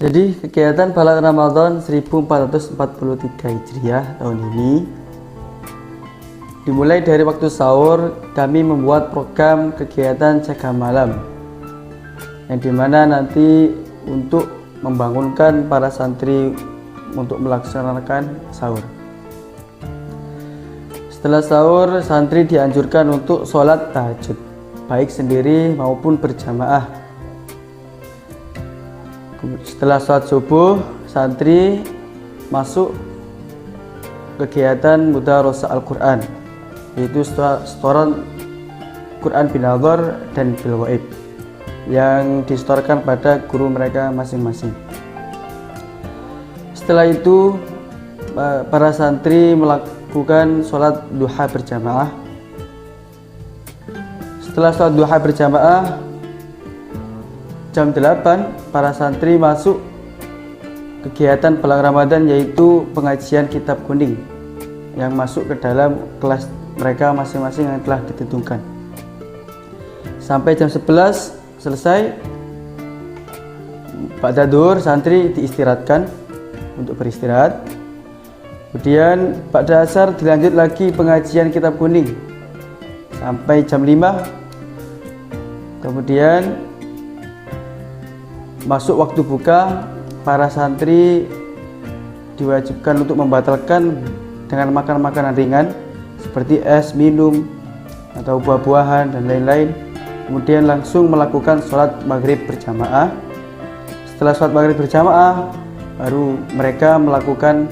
Jadi kegiatan Balak Ramadan 1443 Hijriah tahun ini dimulai dari waktu sahur. Kami membuat program kegiatan jaga malam yang dimana nanti untuk membangunkan para santri untuk melaksanakan sahur. Setelah sahur, santri dianjurkan untuk sholat tahajud, baik sendiri maupun berjamaah. Setelah sholat subuh, santri masuk kegiatan mudarasah Al-Quran, yaitu setoran Quran bin Nadhar dan bil Ghaib yang disetorkan pada guru mereka masing-masing. Setelah itu, para santri melakukan sholat duha berjamaah. Setelah sholat duha berjamaah, jam 8 para santri masuk kegiatan Balak Ramadan, yaitu pengajian kitab kuning yang masuk ke dalam kelas mereka masing-masing yang telah ditentukan. Sampai jam 11 selesai. Ba'da Dhuhr santri diistirahatkan untuk beristirahat. Kemudian ba'da Asar dilanjut lagi pengajian kitab kuning sampai jam 5. Kemudian masuk waktu buka, para santri diwajibkan untuk membatalkan dengan makan makanan ringan seperti es, minum, atau buah-buahan dan lain-lain. Kemudian langsung melakukan sholat maghrib berjamaah. Setelah sholat maghrib berjamaah, baru mereka melakukan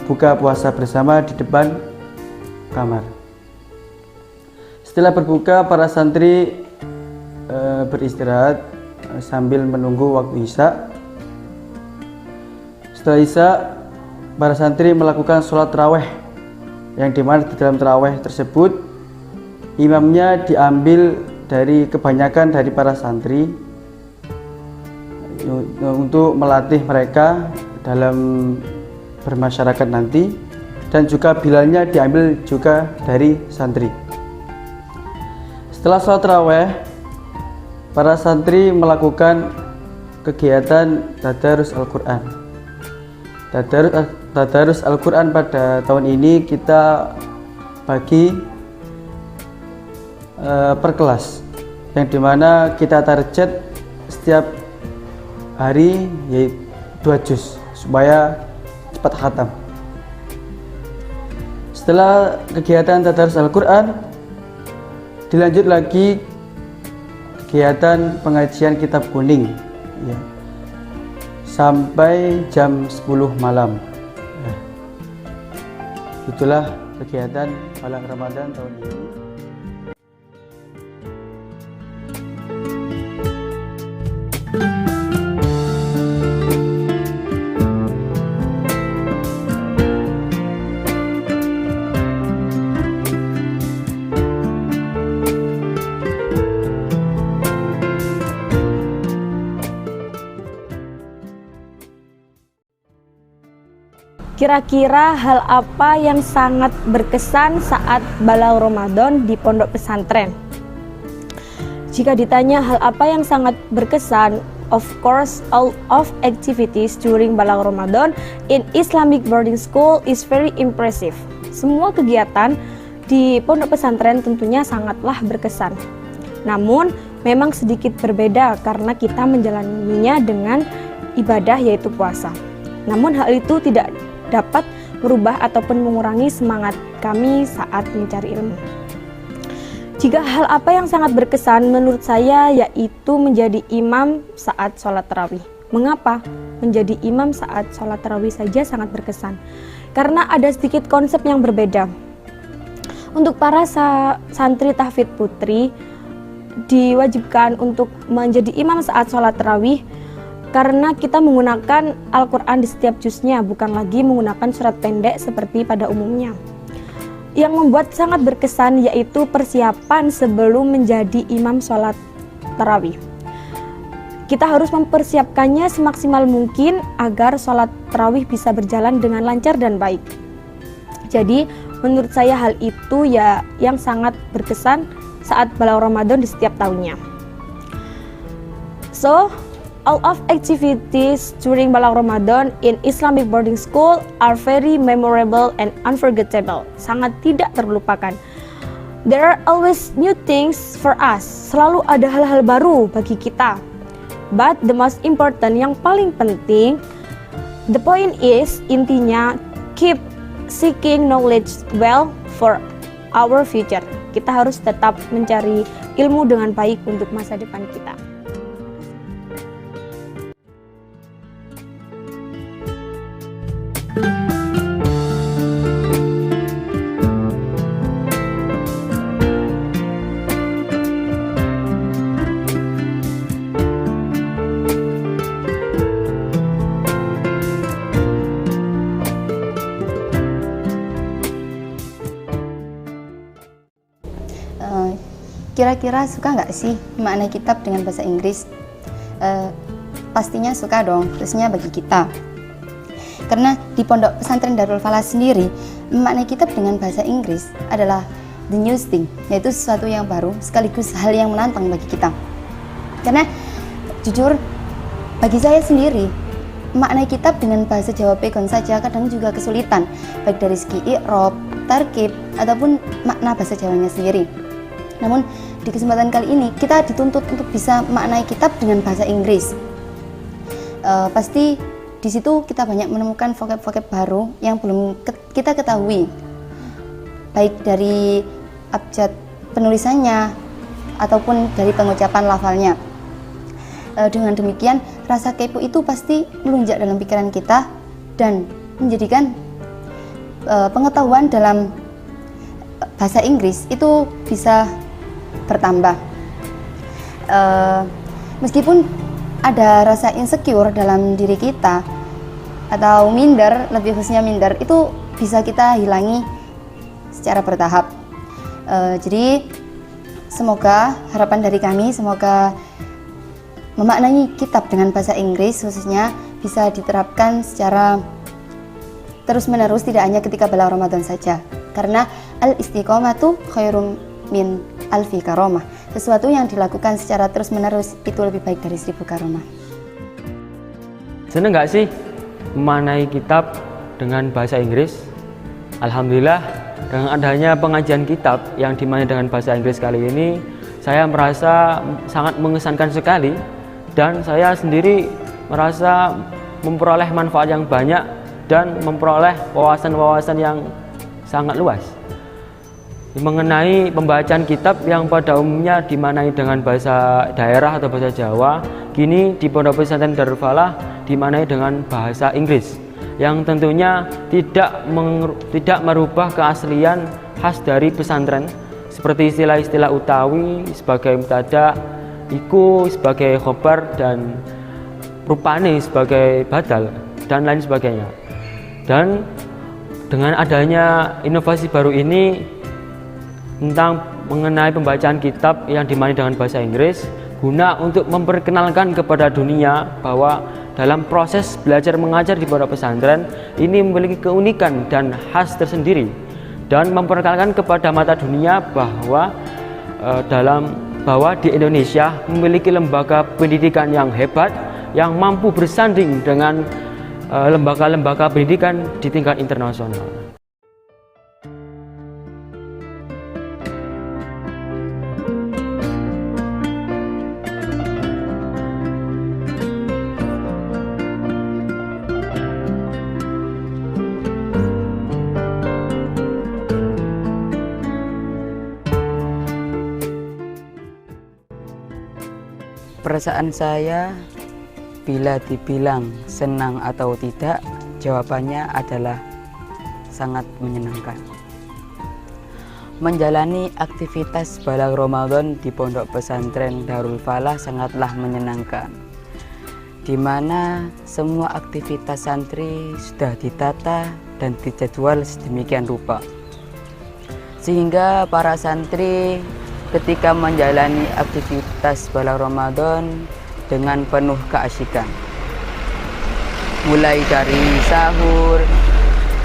buka puasa bersama di depan kamar. Setelah berbuka, para santri beristirahat sambil menunggu waktu Isya. Setelah Isya, para santri melakukan sholat taraweh, yang dimana di dalam taraweh tersebut imamnya diambil dari kebanyakan dari para santri untuk melatih mereka dalam bermasyarakat nanti, dan juga bilalnya diambil juga dari santri. Setelah sholat taraweh, para santri melakukan kegiatan tadarus Al-Quran. Tadarus Al-Quran pada tahun ini kita bagi per kelas, yang dimana kita target setiap hari yaitu 2 juz supaya cepat khatam. Setelah kegiatan tadarus Al-Quran, dilanjut lagi kegiatan pengajian kitab kuning ya, sampai jam 10 malam. Itulah kegiatan Balak Ramadan tahun ini. Kira-kira hal apa yang sangat berkesan saat Balak Ramadan di pondok pesantren? Jika ditanya hal apa yang sangat berkesan, of course all of activities during Balak Ramadan in Islamic boarding school is very impressive. Semua kegiatan di pondok pesantren tentunya sangatlah berkesan. Namun memang sedikit berbeda karena kita menjalaninya dengan ibadah yaitu puasa. Namun hal itu tidak dapat merubah ataupun mengurangi semangat kami saat mencari ilmu. Jika hal apa yang sangat berkesan menurut saya yaitu menjadi imam saat sholat tarawih. Mengapa? Menjadi imam saat sholat tarawih saja sangat berkesan. Karena ada sedikit konsep yang berbeda. Untuk para santri tahfidz putri diwajibkan untuk menjadi imam saat sholat tarawih karena kita menggunakan Al-Quran di setiap juznya, bukan lagi menggunakan surat pendek seperti pada umumnya. Yang membuat sangat berkesan yaitu persiapan sebelum menjadi imam sholat tarawih. Kita harus mempersiapkannya semaksimal mungkin agar sholat tarawih bisa berjalan dengan lancar dan baik. Jadi menurut saya hal itu ya yang sangat berkesan saat Balak Ramadan di setiap tahunnya. So, All of activities during Balang Ramadan in Islamic boarding school are very memorable and unforgettable. Sangat tidak terlupakan. There are always new things for us. Selalu ada hal-hal baru bagi kita. But the most important, yang paling penting, the point is, intinya, keep seeking knowledge well for our future. Kita harus tetap mencari ilmu dengan baik untuk masa depan kita. Kira-kira suka nggak sih makna kitab dengan bahasa Inggris? Pastinya suka dong, khususnya bagi kita. Karena di Pondok Pesantren Darul Falah sendiri, makna kitab dengan bahasa Inggris adalah the new thing, yaitu sesuatu yang baru sekaligus hal yang menantang bagi kita. Karena jujur, bagi saya sendiri, makna kitab dengan bahasa Jawa pegon saja kadang juga kesulitan, baik dari segi i'rab, tarkib, ataupun makna bahasa Jawanya sendiri. Namun di kesempatan kali ini kita dituntut untuk bisa maknai kitab dengan bahasa Inggris. Pasti di situ kita banyak menemukan vocab-vocab baru yang belum kita ketahui, baik dari abjad penulisannya ataupun dari pengucapan lafalnya. Dengan demikian, rasa kepo itu pasti melunjak dalam pikiran kita dan menjadikan pengetahuan dalam bahasa Inggris itu bisa bertambah. Meskipun ada rasa insecure dalam diri kita atau minder, lebih khususnya minder, itu bisa kita hilangi secara bertahap. Jadi semoga harapan dari kami, semoga memaknai kitab dengan bahasa Inggris khususnya bisa diterapkan secara terus-menerus, tidak hanya ketika bulan Ramadan saja. Karena al-istiqomatu khairum min alfi karomah. Sesuatu yang dilakukan secara terus-menerus itu lebih baik dari 1000 karomah. Seneng nggak sih memaknai kitab dengan bahasa Inggris? Alhamdulillah, dengan adanya pengajian kitab yang dimaknai dengan bahasa Inggris kali ini, saya merasa sangat mengesankan sekali dan saya sendiri merasa memperoleh manfaat yang banyak dan memperoleh wawasan-wawasan yang sangat luas mengenai pembacaan kitab yang pada umumnya dimaknai dengan bahasa daerah atau bahasa Jawa. Kini di Pondok Pesantren Darul Falah dimaknai dengan bahasa Inggris yang tentunya tidak merubah keaslian khas dari pesantren, seperti istilah-istilah utawi sebagai mubtada, iku sebagai khobar, dan rupane sebagai badal, dan lain sebagainya. Dan dengan adanya inovasi baru ini tentang mengenai pembacaan kitab yang dimaknai dengan bahasa Inggris, guna untuk memperkenalkan kepada dunia bahwa dalam proses belajar mengajar di pondok pesantren ini memiliki keunikan dan khas tersendiri, dan memperkenalkan kepada mata dunia bahwa di Indonesia memiliki lembaga pendidikan yang hebat yang mampu bersanding dengan lembaga-lembaga pendidikan di tingkat internasional. Perasaan saya bila dibilang senang atau tidak, jawabannya adalah sangat menyenangkan. Menjalani aktivitas Balang Ramadan di Pondok Pesantren Darul Falah sangatlah menyenangkan, di mana semua aktivitas santri sudah ditata dan dijadwal sedemikian rupa, sehingga para santri ketika menjalani aktivitas Balang Ramadan dengan penuh keasyikan. Mulai dari sahur,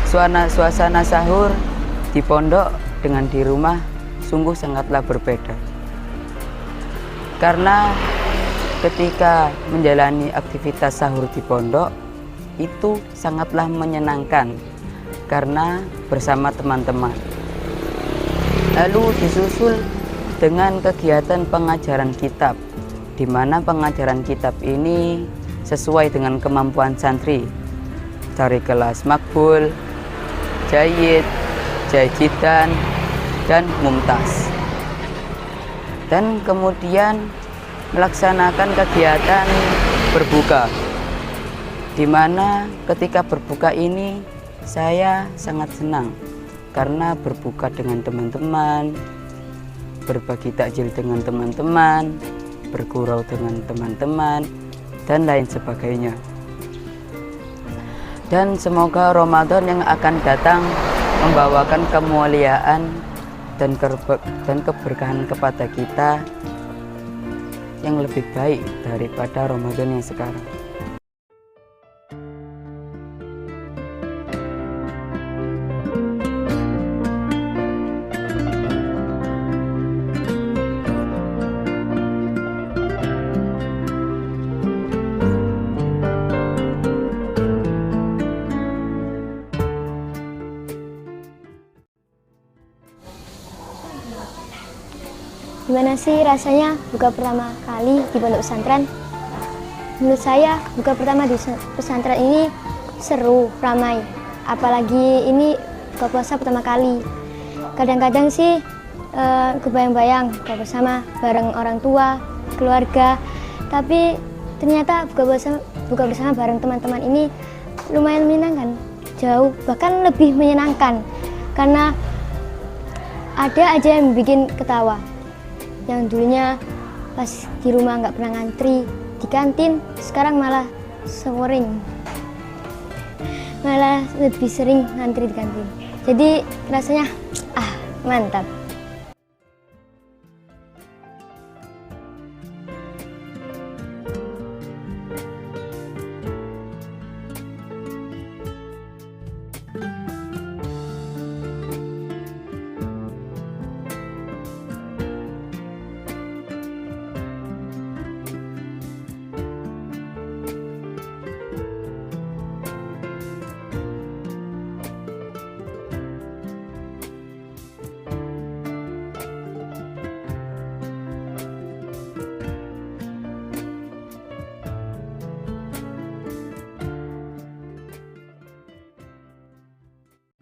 suasana sahur di pondok dengan di rumah sungguh sangatlah berbeda. Karena ketika menjalani aktivitas sahur di pondok itu sangatlah menyenangkan karena bersama teman-teman. Lalu disusul dengan kegiatan pengajaran kitab, di mana pengajaran kitab ini sesuai dengan kemampuan santri dari kelas makbul, jayyid, jahidan, dan mumtaz. Dan kemudian melaksanakan kegiatan berbuka, di mana ketika berbuka ini saya sangat senang karena berbuka dengan teman-teman, berbagi takjil dengan teman-teman, bergurau dengan teman-teman, dan lain sebagainya. Dan semoga Ramadan yang akan datang membawakan kemuliaan dan keberkahan kepada kita yang lebih baik daripada Ramadan yang sekarang. Gimana sih rasanya buka pertama kali di pondok pesantren? Menurut saya, buka pertama di pesantren ini seru, ramai. Apalagi ini buka puasa pertama kali. Kadang-kadang sih kebayang-bayang buka bersama bareng orang tua, keluarga. Tapi ternyata buka bersama bareng teman-teman ini lumayan menyenangkan. Jauh, bahkan lebih menyenangkan. Karena ada aja yang bikin ketawa. Yang dulunya pas di rumah nggak pernah ngantri di kantin, sekarang malah lebih sering ngantri di kantin. Jadi rasanya mantap.